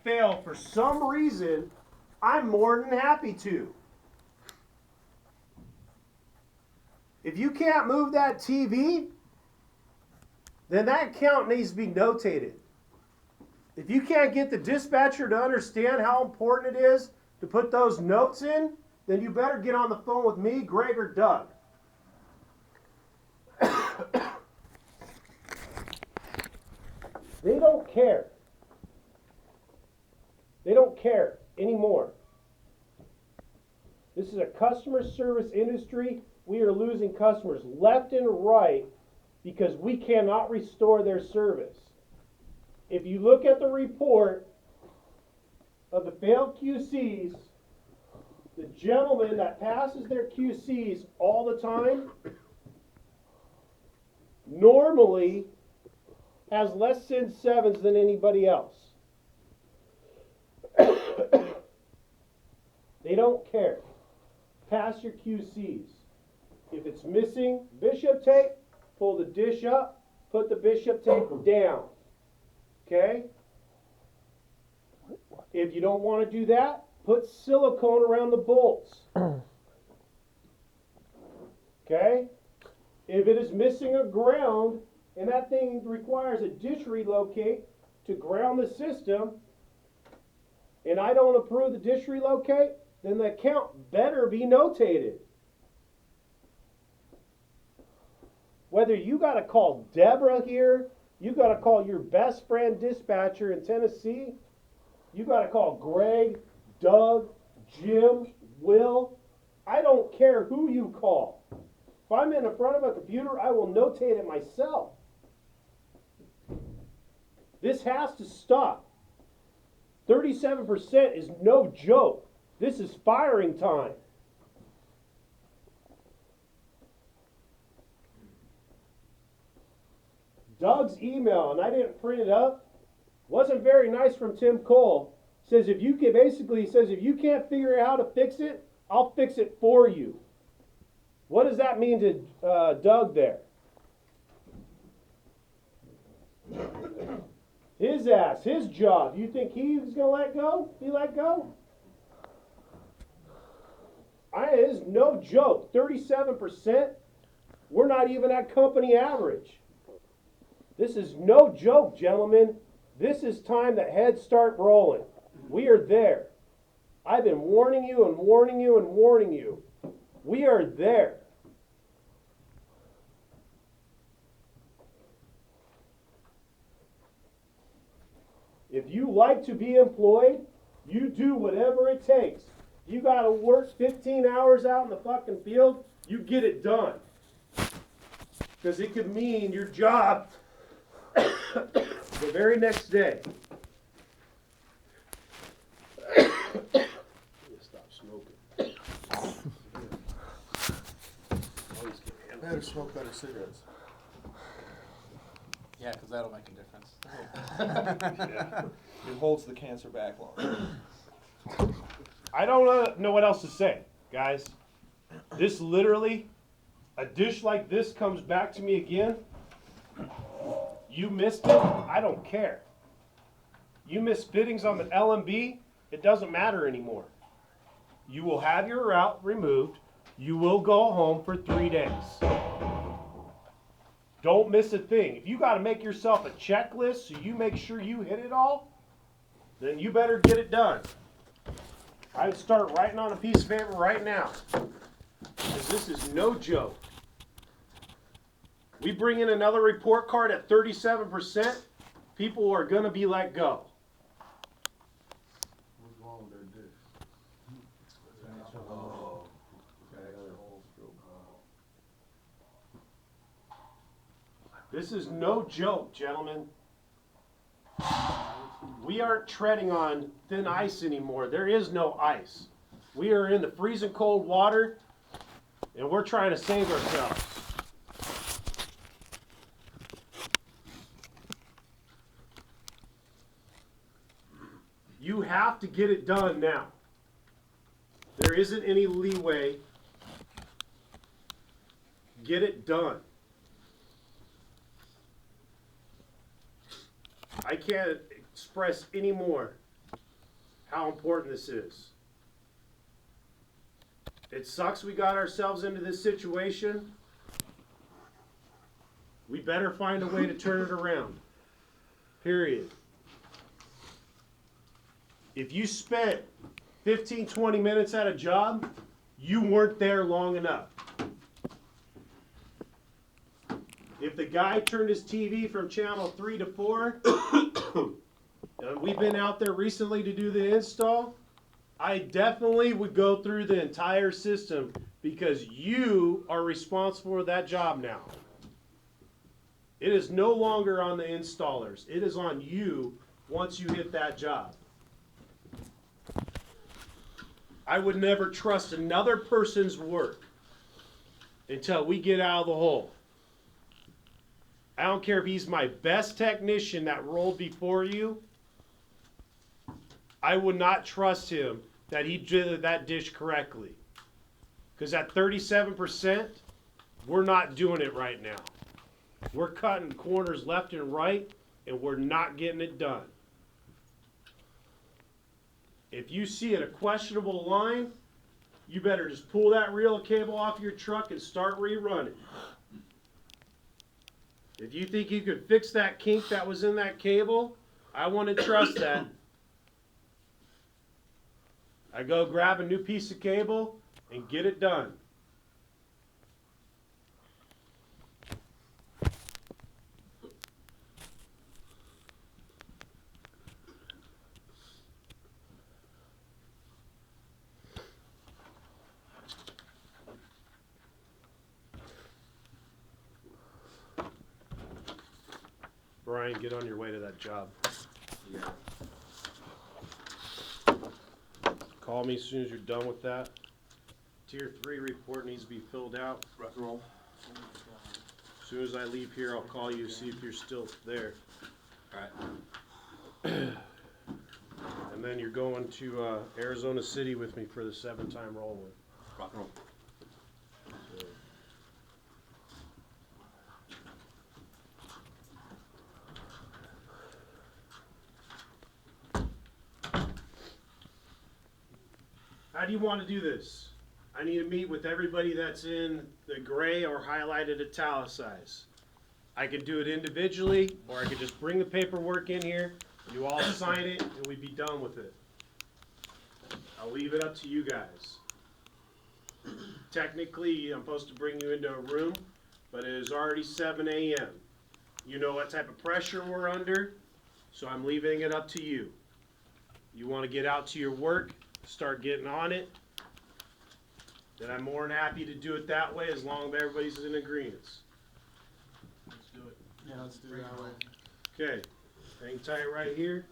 that fail for some reason, I'm more than happy to. If you can't move that TV, then that account needs to be notated. If you can't get the dispatcher to understand how important it is to put those notes in, then you better get on the phone with me, Greg, or Doug. They don't care. They don't care anymore. This is a customer service industry. We are losing customers left and right because we cannot restore their service. If you look at the report of the failed QCs, the gentleman that passes their QCs all the time normally has less Sin 7s than anybody else. They don't care. Pass your QCs. If it's missing bishop tape, pull the dish up, put the bishop tape down. Okay? If you don't want to do that, put silicone around the bolts. Okay? If it is missing a ground, and that thing requires a dish relocate to ground the system, and I don't approve the dish relocate, then the account better be notated. Whether you got to call Deborah here, you got to call your best friend dispatcher in Tennessee, you got to call Greg, Doug, Jim, Will, I don't care who you call. If I'm in the front of a computer, I will notate it myself. This has to stop. 37% is no joke. This is firing time. Doug's email, and I didn't print it up, wasn't very nice from Tim Cole. Says if you can, basically says if you can't figure out how to fix it, I'll fix it for you. What does that mean to Doug there? His ass, his job. You think he's going to let go? He let go? It is no joke. 37%. We're not even at company average. This is no joke, gentlemen. This is time that heads start rolling. We are there. I've been warning you and warning you and warning you. We are there. If you like to be employed, you do whatever it takes. You got to work 15 hours out in the fucking field, you get it done. Because it could mean your job the very next day. Stop smoking. Better smoke better cigarettes. Yeah, because that'll make a difference. Yeah. It holds the cancer back longer. I don't know what else to say, guys. This literally, a dish like this comes back to me again. You missed it, I don't care. You missed fittings on the LMB, it doesn't matter anymore. You will have your route removed. You will go home for 3 days. Don't miss a thing. If you got to make yourself a checklist so you make sure you hit it all, then you better get it done. I would start writing on a piece of paper right now, because this is no joke. We bring in another report card at 37%, people are going to be let go. What's wrong with that dish? This is no joke, gentlemen. We aren't treading on thin ice anymore. There is no ice. We are in the freezing cold water, and we're trying to save ourselves. You have to get it done now. There isn't any leeway. Get it done. I can't express any more how important this is. It sucks we got ourselves into this situation. We better find a way to turn it around. Period. If you spent 15, 20 minutes at a job, you weren't there long enough. If the guy turned his TV from channel 3 to 4, and we've been out there recently to do the install, I definitely would go through the entire system because you are responsible for that job now. It is no longer on the installers. It is on you once you hit that job. I would never trust another person's work until we get out of the hole. I don't care if he's my best technician that rolled before you. I would not trust him that he did that dish correctly. Because at 37%, we're not doing it right now. We're cutting corners left and right, and we're not getting it done. If you see a questionable line, you better just pull that reel of cable off your truck and start rerunning. If you think you could fix that kink that was in that cable, I want to trust that. I go grab a new piece of cable and get it done. Brian, get on your way to that job. Yeah. Call me as soon as you're done with that. Tier 3 report needs to be filled out. Rock and roll. As soon as I leave here, I'll call you, see if you're still there. Alright. And then you're going to Arizona City with me for the 7-time roll-in. Rock and roll. How do you want to do this? I need to meet with everybody that's in the gray or highlighted italicized. I could do it individually, or I could just bring the paperwork in here, you all sign it, and we'd be done with it. I'll leave it up to you guys. Technically, I'm supposed to bring you into a room, but it is already 7 a.m. You know what type of pressure we're under, so I'm leaving it up to you. You want to get out to your work, start getting on it, then I'm more than happy to do it that way as long as everybody's in agreement. Let's do it. Yeah, let's do it that way. Okay, hang tight right here.